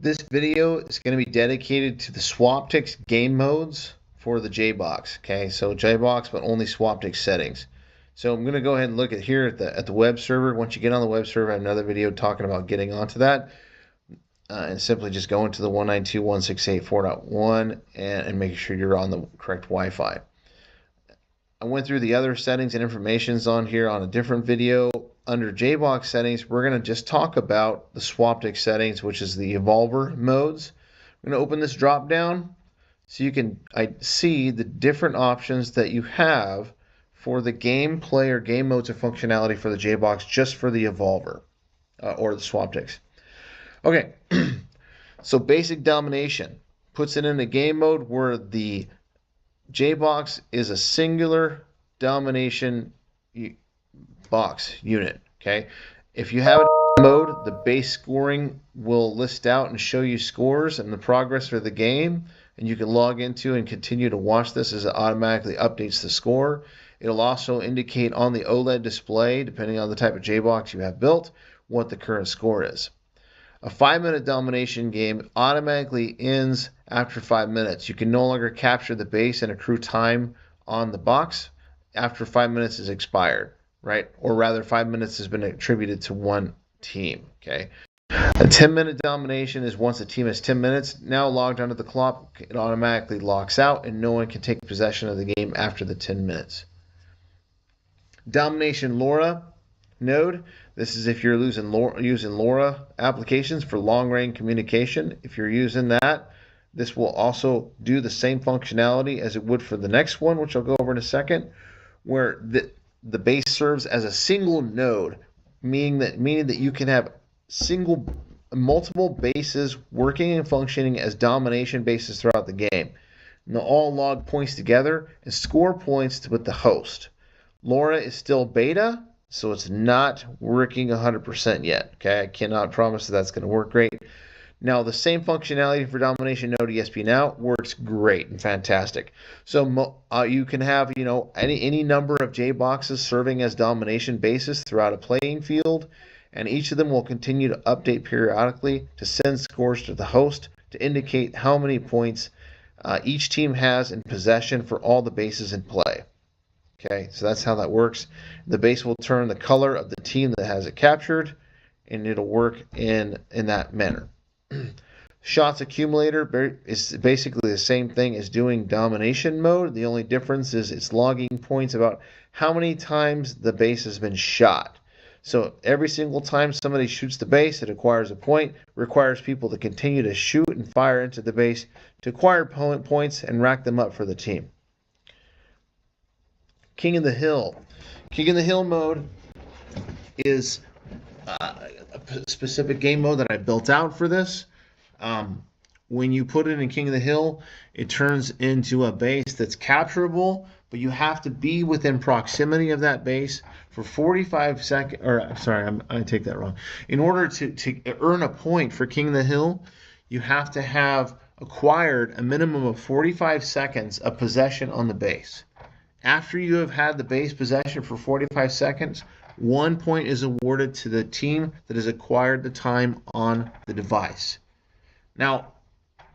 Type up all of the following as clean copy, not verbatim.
This video is going to be dedicated to the Swaptx game modes for the Jbox. Okay, so Jbox, but only Swaptx settings. So I'm going to go ahead and look at here at the web server. Once you get on the web server, I have another video talking about getting onto that. And simply just go into the 192.168.4.1 and making sure you're on the correct Wi-Fi. I went through the other settings and informations on here on a different video. Under Jbox settings, we're going to just talk about the Swaptx settings, which is the evolver modes. I'm going to open this drop down so you can see the different options that you have for the gameplay or game modes of functionality for the Jbox, just for the evolver or the Swaptx. Okay, so basic domination puts it in a game mode where the Jbox is a singular domination box unit. Okay, if you have a mode, the base scoring will list out and show you scores and the progress for the game, and you can log into and continue to watch this as it automatically updates the score. It'll also indicate on the OLED display, depending on the type of Jbox you have built, what the current score is. A 5-minute domination game automatically ends after 5 minutes. You can no longer capture the base and accrue time on the box after 5 minutes is expired, right? Or rather, 5 minutes has been attributed to one team, okay? A 10-minute domination is once a team has 10 minutes now logged onto the clock, it automatically locks out and no one can take possession of the game after the 10 minutes. Domination LoRa node. This is if you're using LoRa applications for long-range communication. If you're using that, this will also do the same functionality as it would for the next one, which I'll go over in a second, where the base serves as a single node, meaning that you can have multiple bases working and functioning as domination bases throughout the game. And they'll all log points together and score points with the host. LoRa is still beta, so it's not working 100% yet. Okay, I cannot promise that's going to work great. Now, the same functionality for Domination Node ESP now works great and fantastic. So you can have any number of Jboxes serving as domination bases throughout a playing field, and each of them will continue to update periodically to send scores to the host to indicate how many points each team has in possession for all the bases in play. Okay, so that's how that works. The base will turn the color of the team that has it captured, and it'll work in that manner. Shots accumulator is basically the same thing as doing domination mode. The only difference is it's logging points about how many times the base has been shot. So every single time somebody shoots the base, it acquires a point, requires people to continue to shoot and fire into the base to acquire points and rack them up for the team. King of the Hill. King of the Hill mode is a specific game mode that I built out for this. When you put it in King of the Hill, it turns into a base that's capturable, but you have to be within proximity of that base for 45 seconds. Or sorry, I take that wrong. In order to earn a point for King of the Hill, you have to have acquired a minimum of 45 seconds of possession on the base. After you have had the base possession for 45 seconds, 1 point is awarded to the team that has acquired the time on the device. Now,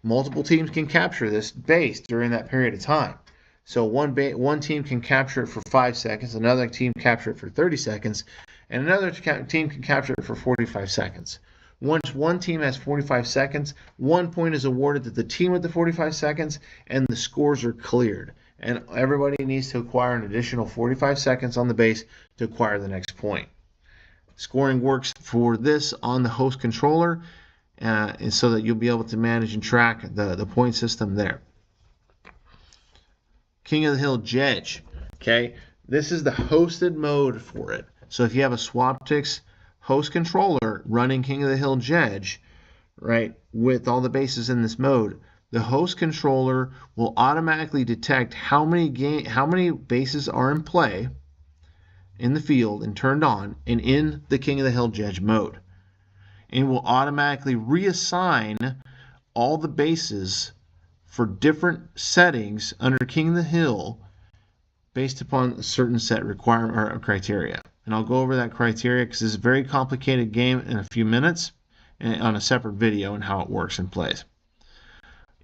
multiple teams can capture this base during that period of time. So one team can capture it for 5 seconds, another team capture it for 30 seconds, and another team can capture it for 45 seconds. Once one team has 45 seconds, 1 point is awarded to the team with the 45 seconds, and the scores are cleared. And everybody needs to acquire an additional 45 seconds on the base to acquire the next point. Scoring works for this on the host controller, and so that you'll be able to manage and track the point system there. King of the Hill Jedge. Okay, this is the hosted mode for it. So if you have a Swaptx host controller running King of the Hill Jedge, right, with all the bases in this mode, the host controller will automatically detect how many bases are in play in the field and turned on and in the King of the Hill Jedge mode. And will automatically reassign all the bases for different settings under King of the Hill based upon a certain set requirement or criteria. And I'll go over that criteria because it's a very complicated game in a few minutes. on a separate video and how it works and plays.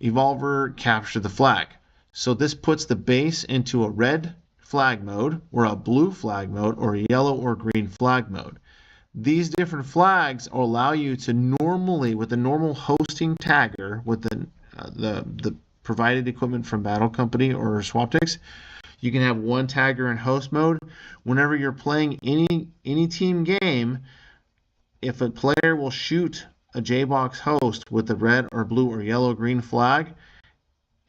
Evolver capture the flag. So this puts the base into a red flag mode, or a blue flag mode, or a yellow or green flag mode. These different flags allow you to normally, with the normal hosting tagger, with the provided equipment from Battle Company or Swaptx, you can have one tagger in host mode. Whenever you're playing any team game, if a player will shoot a Jbox host with the red or blue or yellow or green flag,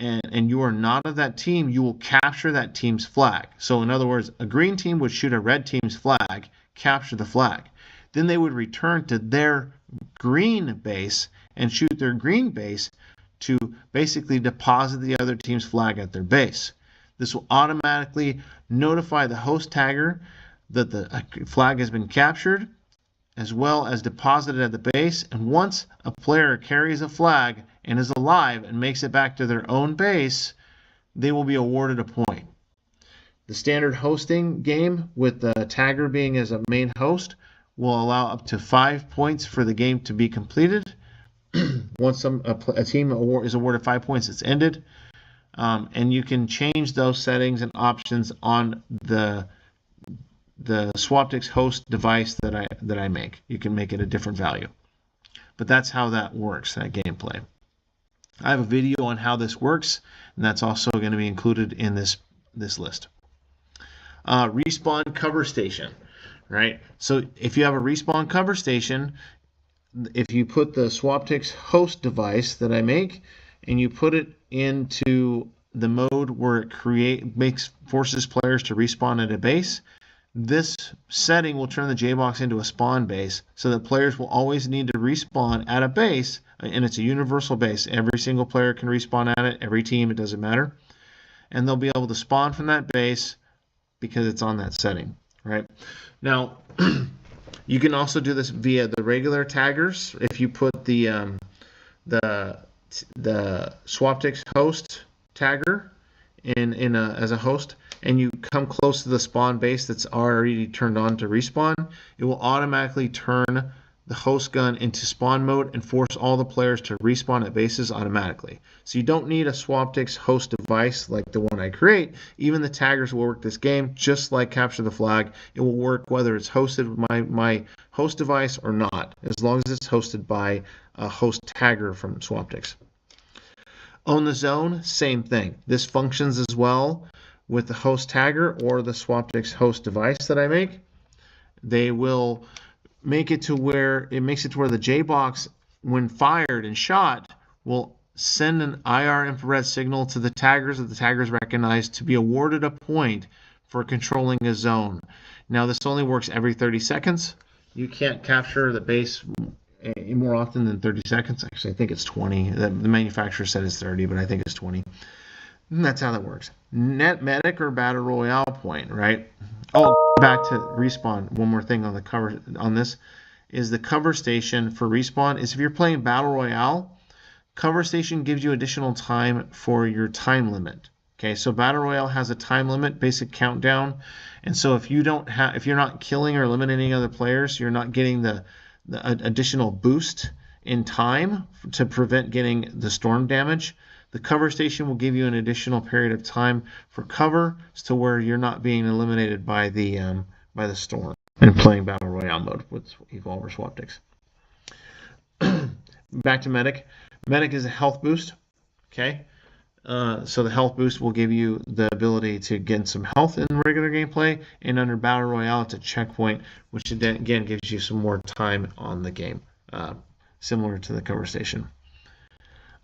and you are not of that team, you will capture that team's flag. So in other words, a green team would shoot a red team's flag, capture the flag. Then they would return to their green base and shoot their green base to basically deposit the other team's flag at their base. This will automatically notify the host tagger that the flag has been captured, as well as deposited at the base. And once a player carries a flag and is alive and makes it back to their own base, they will be awarded a point. The standard hosting game, with the tagger being as a main host, will allow up to 5 points for the game to be completed. Once a team is awarded 5 points, it's ended. And you can change those settings and options on the Swaptx host device that I make. You can make it a different value. But that's how that works, that gameplay. I have a video on how this works, and that's also going to be included in this list. Respawn cover station, right? So if you have a respawn cover station, if you put the Swaptx host device that I make and you put it into the mode where it forces players to respawn at a base, this setting will turn the Jbox into a spawn base, so that players will always need to respawn at a base, and it's a universal base. Every single player can respawn at it, every team, it doesn't matter. And they'll be able to spawn from that base because it's on that setting, right? Now, you can also do this via the regular taggers. If you put the Swaptx host tagger as a host, and you come close to the spawn base that's already turned on to respawn, it will automatically turn the host gun into spawn mode and force all the players to respawn at bases automatically. So you don't need a Swaptx host device like the one I create. Even the taggers will work this game just like Capture the Flag. It will work whether it's hosted with my host device or not, as long as it's hosted by a host tagger from Swaptx. Own the Zone, same thing. This functions as well with the host tagger or the Swaptx host device that I make. They will make it to where the Jbox, when fired and shot, will send an IR infrared signal to the taggers that the taggers recognize to be awarded a point for controlling a zone. Now, this only works every 30 seconds. You can't capture the base more often than 30 seconds. Actually, I think it's 20. The manufacturer said it's 30, but I think it's 20. And that's how that works. Net medic or battle royale point, right? Oh, back to respawn. One more thing on the cover on this is the cover station for respawn is if you're playing battle royale, cover station gives you additional time for your time limit. Okay, so battle royale has a time limit, basic countdown, and so if you're not killing or eliminating other players, you're not getting the additional boost in time to prevent getting the storm damage. The cover station will give you an additional period of time for cover to where you're not being eliminated by the storm and playing battle royale mode with Evolver Swaptx. Back to medic. Medic is a health boost. Okay, so the health boost will give you the ability to gain some health in regular gameplay, and under battle royale, it's a checkpoint, which again gives you some more time on the game, similar to the cover station.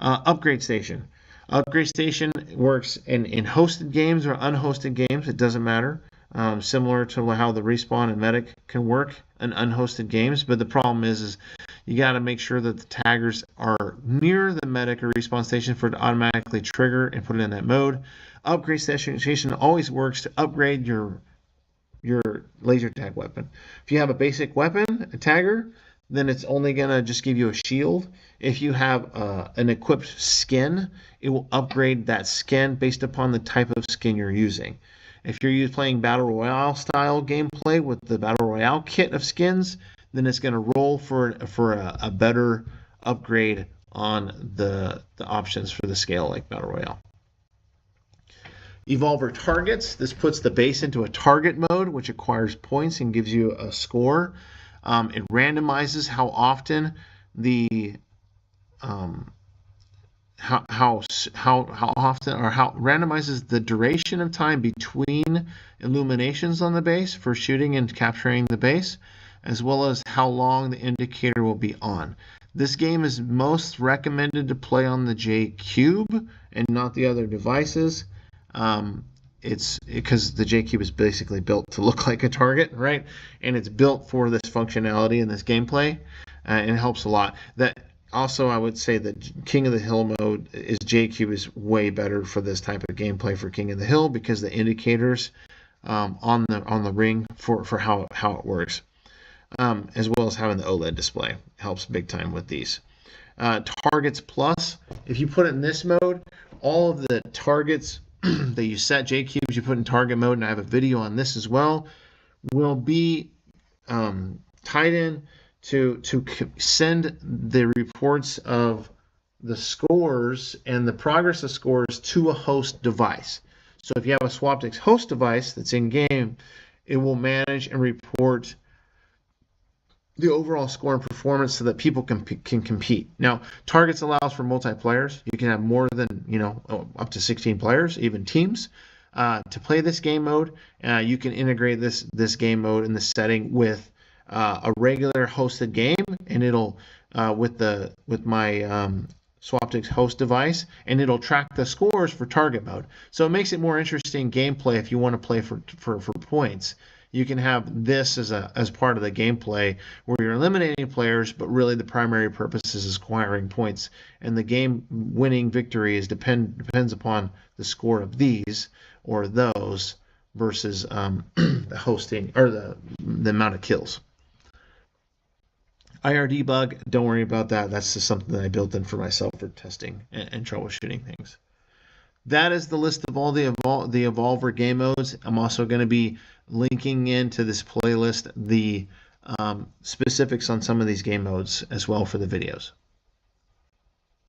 Upgrade station. Upgrade station works in hosted games or unhosted games. It doesn't matter. Similar to how the respawn and medic can work in unhosted games. But the problem is you got to make sure that the taggers are near the medic or respawn station for it to automatically trigger and put it in that mode. Upgrade station always works to upgrade your laser tag weapon. If you have a basic weapon, a tagger, then it's only going to just give you a shield. If you have an equipped skin, it will upgrade that skin based upon the type of skin you're using. If you're playing Battle Royale style gameplay with the Battle Royale kit of skins, then it's going to roll for a better upgrade on the options for the scale like Battle Royale. Evolver targets. This puts the base into a target mode, which acquires points and gives you a score. It randomizes how often the how often, or how randomizes the duration of time between illuminations on the base for shooting and capturing the base, as well as how long the indicator will be on. This game is most recommended to play on the J Cube and not the other devices. It's because the J Cube is basically built to look like a target, right? And it's built for this functionality and this gameplay, and it helps a lot. That also, I would say that King of the Hill mode is J Cube is way better for this type of gameplay for King of the Hill, because the indicators on the ring for how it works, as well as having the OLED display helps big time with these. Targets Plus, if you put it in this mode, all of the targets that you set J Cubes you put in target mode, and I have a video on this as well, will be tied in to send the reports of the scores and the progress of scores to a host device. So if you have a Swaptx host device that's in game, it will manage and report the overall score and performance so that people can compete. Now, targets allows for multiplayers. You can have more than, up to 16 players, even teams. To play this game mode, you can integrate this game mode in the setting with a regular hosted game, and it'll with my Swaptx host device, and it'll track the scores for target mode. So it makes it more interesting gameplay if you want to play for points. You can have this as part of the gameplay where you're eliminating players, but really the primary purpose is acquiring points, and the game winning victory depends upon the score of these or those versus the hosting or the amount of kills. IR debug, don't worry about that. That's just something that I built in for myself for testing and troubleshooting things. That is the list of all the Evolver game modes. I'm also going to be linking into this playlist the specifics on some of these game modes as well for the videos.